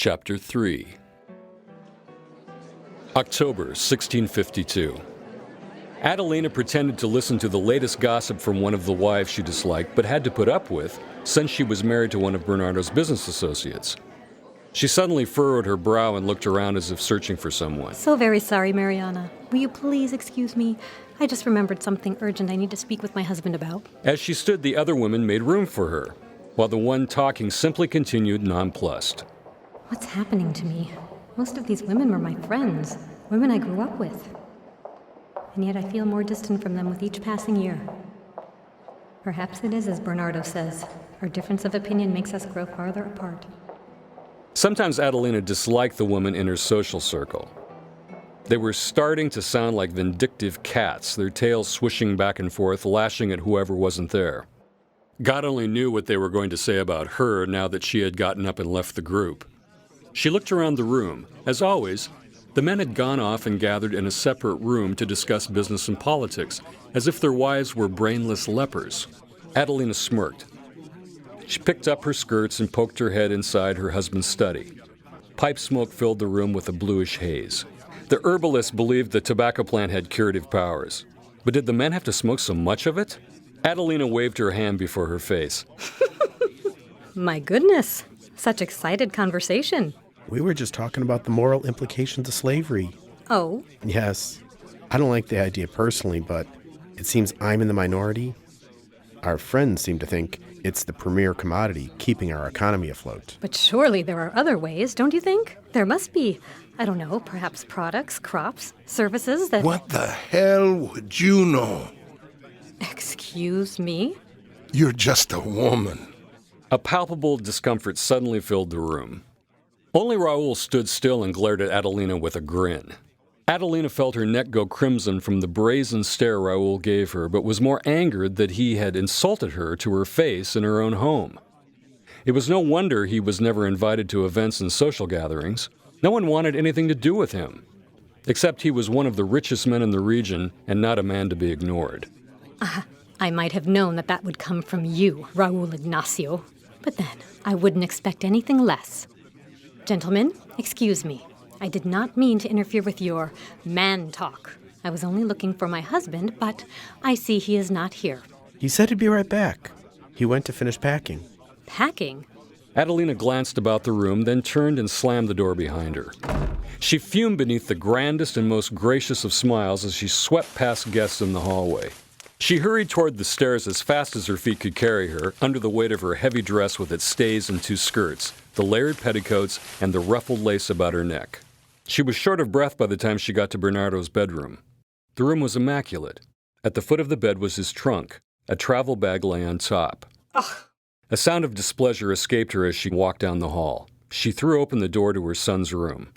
Chapter 3. October 1652. Adelina pretended to listen to the latest gossip from one of the wives she disliked, but had to put up with, since she was married to one of Bernardo's business associates. She suddenly furrowed her brow and looked around as if searching for someone. So very sorry, Mariana. Will you please excuse me? I just remembered something urgent I need to speak with my husband about. As she stood, the other women made room for her, while the one talking simply continued nonplussed. What's happening to me? Most of these women were my friends, women I grew up with. And yet I feel more distant from them with each passing year. Perhaps it is as Bernardo says, our difference of opinion makes us grow farther apart. Sometimes Adelina disliked the women in her social circle. They were starting to sound like vindictive cats, their tails swishing back and forth, lashing at whoever wasn't there. God only knew what they were going to say about her now that she had gotten up and left the group. She looked around the room. As always, the men had gone off and gathered in a separate room to discuss business and politics, as if their wives were brainless lepers. Adelina smirked. She picked up her skirts and poked her head inside her husband's study. Pipe smoke filled the room with a bluish haze. The herbalist believed the tobacco plant had curative powers. But did the men have to smoke so much of it? Adelina waved her hand before her face. My goodness, such excited conversation. We were just talking about the moral implications of slavery. Oh? Yes. I don't like the idea personally, but it seems I'm in the minority. Our friends seem to think it's the premier commodity keeping our economy afloat. But surely there are other ways, don't you think? There must be, I don't know, perhaps products, crops, services that... What the hell would you know? Excuse me? You're just a woman. A palpable discomfort suddenly filled the room. Only Raul stood still and glared at Adelina with a grin. Adelina felt her neck go crimson from the brazen stare Raul gave her, but was more angered that he had insulted her to her face in her own home. It was no wonder he was never invited to events and social gatherings. No one wanted anything to do with him, except he was one of the richest men in the region and not a man to be ignored. I might have known that would come from you, Raul Ignacio. But then, I wouldn't expect anything less. Gentlemen, excuse me. I did not mean to interfere with your man talk. I was only looking for my husband, but I see he is not here. He said he'd be right back. He went to finish packing. Packing? Adelina glanced about the room, then turned and slammed the door behind her. She fumed beneath the grandest and most gracious of smiles as she swept past guests in the hallway. She hurried toward the stairs as fast as her feet could carry her, under the weight of her heavy dress with its stays and two skirts, the layered petticoats, and the ruffled lace about her neck. She was short of breath by the time she got to Bernardo's bedroom. The room was immaculate. At the foot of the bed was his trunk. A travel bag lay on top. Ugh. A sound of displeasure escaped her as she walked down the hall. She threw open the door to her son's room.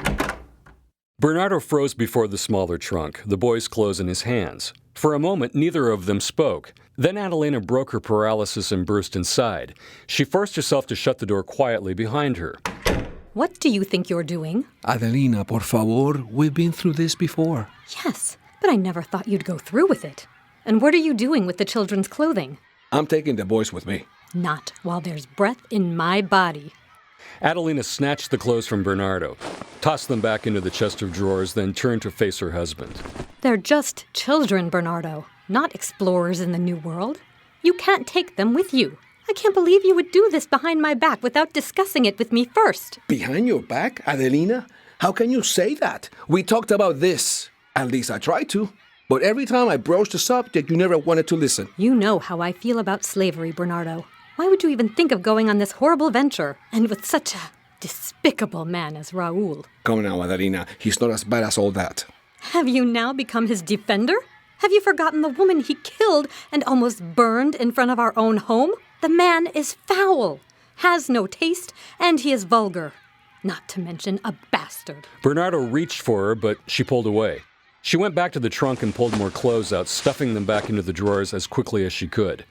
Bernardo froze before the smaller trunk, the boy's clothes in his hands. For a moment, neither of them spoke. Then Adelina broke her paralysis and burst inside. She forced herself to shut the door quietly behind her. What do you think you're doing? Adelina, por favor, we've been through this before. Yes, but I never thought you'd go through with it. And what are you doing with the children's clothing? I'm taking the boys with me. Not while there's breath in my body. Adelina snatched the clothes from Bernardo, tossed them back into the chest of drawers, then turned to face her husband. They're just children, Bernardo, not explorers in the New World. You can't take them with you. I can't believe you would do this behind my back without discussing it with me first. Behind your back, Adelina? How can you say that? We talked about this. At least I tried to. But every time I broached the subject, you never wanted to listen. You know how I feel about slavery, Bernardo. Why would you even think of going on this horrible venture, and with such a despicable man as Raul? Come now, Adelina. He's not as bad as all that. Have you now become his defender? Have you forgotten the woman he killed and almost burned in front of our own home? The man is foul, has no taste, and he is vulgar. Not to mention a bastard. Bernardo reached for her, but she pulled away. She went back to the trunk and pulled more clothes out, stuffing them back into the drawers as quickly as she could.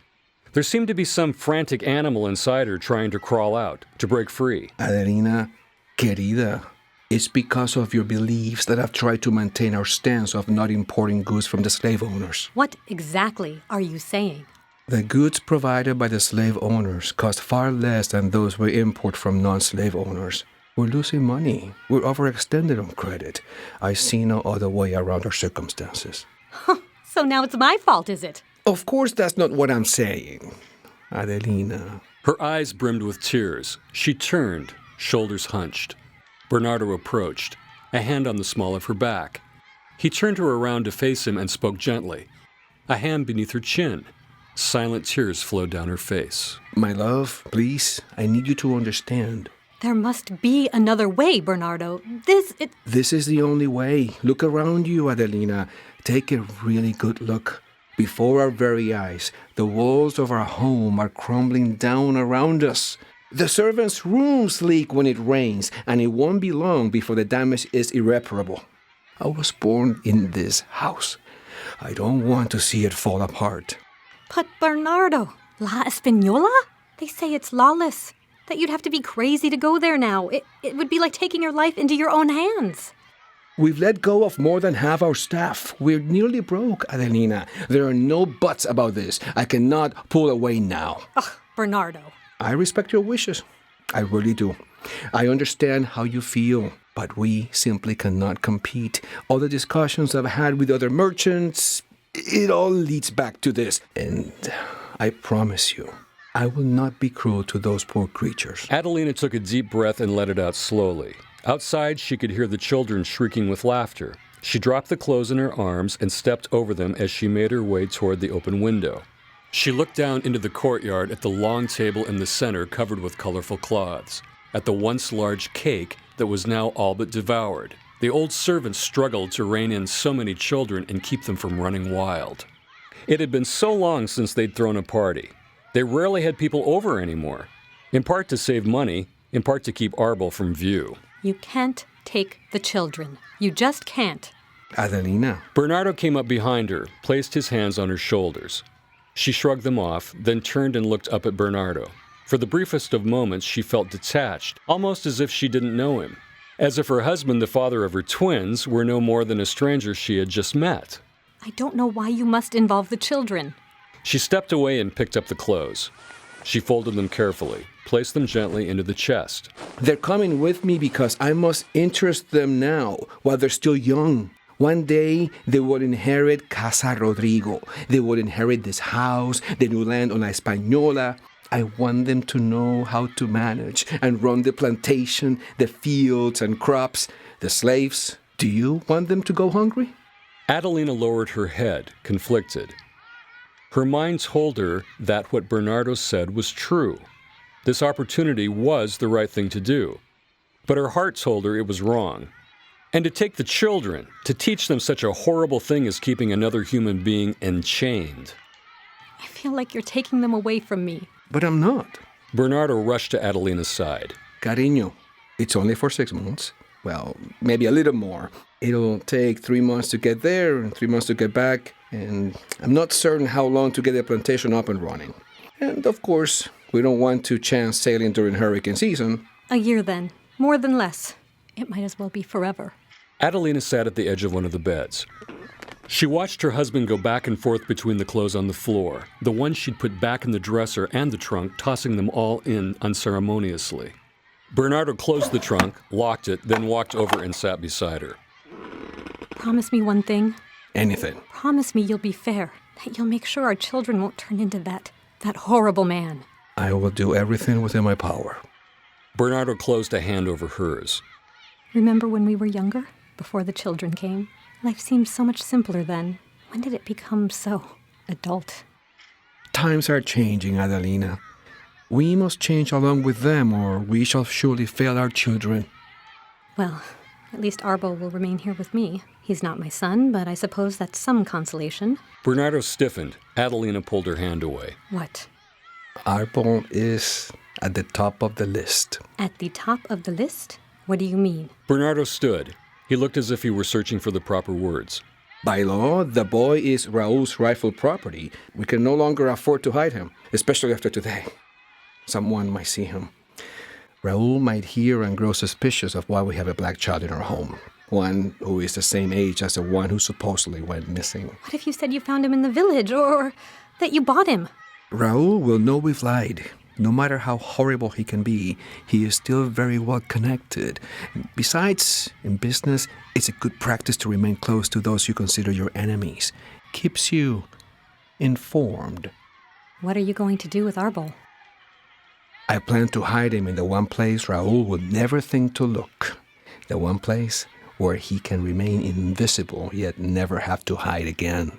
There seemed to be some frantic animal inside her trying to crawl out, to break free. Adelina, querida, it's because of your beliefs that I've tried to maintain our stance of not importing goods from the slave owners. What exactly are you saying? The goods provided by the slave owners cost far less than those we import from non-slave owners. We're losing money. We're overextended on credit. I see no other way around our circumstances. So now it's my fault, is it? Of course, that's not what I'm saying. Adelina. Her eyes brimmed with tears. She turned, shoulders hunched. Bernardo approached, a hand on the small of her back. He turned her around to face him and spoke gently, a hand beneath her chin. Silent tears flowed down her face. My love, please, I need you to understand. There must be another way, Bernardo. This is the only way. Look around you, Adelina. Take a really good look. Before our very eyes, the walls of our home are crumbling down around us. The servants' rooms leak when it rains, and it won't be long before the damage is irreparable. I was born in this house. I don't want to see it fall apart. But Bernardo, La Española? They say it's lawless. That you'd have to be crazy to go there now. It would be like taking your life into your own hands. We've let go of more than half our staff. We're nearly broke, Adelina. There are no buts about this. I cannot pull away now. Ugh, Bernardo. I respect your wishes. I really do. I understand how you feel, but we simply cannot compete. All the discussions I've had with other merchants, it all leads back to this. And I promise you, I will not be cruel to those poor creatures. Adelina took a deep breath and let it out slowly. Outside, she could hear the children shrieking with laughter. She dropped the clothes in her arms and stepped over them as she made her way toward the open window. She looked down into the courtyard at the long table in the center covered with colorful cloths, at the once large cake that was now all but devoured. The old servants struggled to rein in so many children and keep them from running wild. It had been so long since they'd thrown a party. They rarely had people over anymore, in part to save money, in part to keep Arbol from view. You can't take the children. You just can't. Adelina. Bernardo came up behind her, placed his hands on her shoulders. She shrugged them off, then turned and looked up at Bernardo. For the briefest of moments, she felt detached, almost as if she didn't know him, as if her husband, the father of her twins, were no more than a stranger she had just met. I don't know why you must involve the children. She stepped away and picked up the clothes. She folded them carefully, placed them gently into the chest. They're coming with me because I must interest them now, while they're still young. One day, they will inherit Casa Rodrigo. They will inherit this house, the new land on La Española. I want them to know how to manage and run the plantation, the fields and crops, the slaves. Do you want them to go hungry? Adelina lowered her head, conflicted. Her mind told her that what Bernardo said was true. This opportunity was the right thing to do. But her heart told her it was wrong. And to take the children, to teach them such a horrible thing as keeping another human being enchained. I feel like you're taking them away from me. But I'm not. Bernardo rushed to Adelina's side. Cariño, it's only for 6 months. Well, maybe a little more. It'll take 3 months to get there and 3 months to get back. And I'm not certain how long to get the plantation up and running. And of course, we don't want to chance sailing during hurricane season. A year then. More than less. It might as well be forever. Adelina sat at the edge of one of the beds. She watched her husband go back and forth between the clothes on the floor, the ones she'd put back in the dresser and the trunk, tossing them all in unceremoniously. Bernardo closed the trunk, locked it, then walked over and sat beside her. Promise me one thing. Anything. Promise me you'll be fair, that you'll make sure our children won't turn into that horrible man. I will do everything within my power. Bernardo closed a hand over hers. Remember when we were younger, before the children came? Life seemed so much simpler then. When did it become so adult? Times are changing, Adelina. We must change along with them, or we shall surely fail our children. Well, at least Arbol will remain here with me. He's not my son, but I suppose that's some consolation. Bernardo stiffened. Adelina pulled her hand away. What? Arbol is at the top of the list. At the top of the list? What do you mean? Bernardo stood. He looked as if he were searching for the proper words. By law, the boy is Raul's rightful property. We can no longer afford to hide him, especially after today. Someone might see him. Raul might hear and grow suspicious of why we have a black child in our home. One who is the same age as the one who supposedly went missing. What if you said you found him in the village, or that you bought him? Raul will know we've lied. No matter how horrible he can be, he is still very well connected. Besides, in business, it's a good practice to remain close to those you consider your enemies. Keeps you informed. What are you going to do with Arbol? I plan to hide him in the one place Raul would never think to look. The one place where he can remain invisible yet never have to hide again.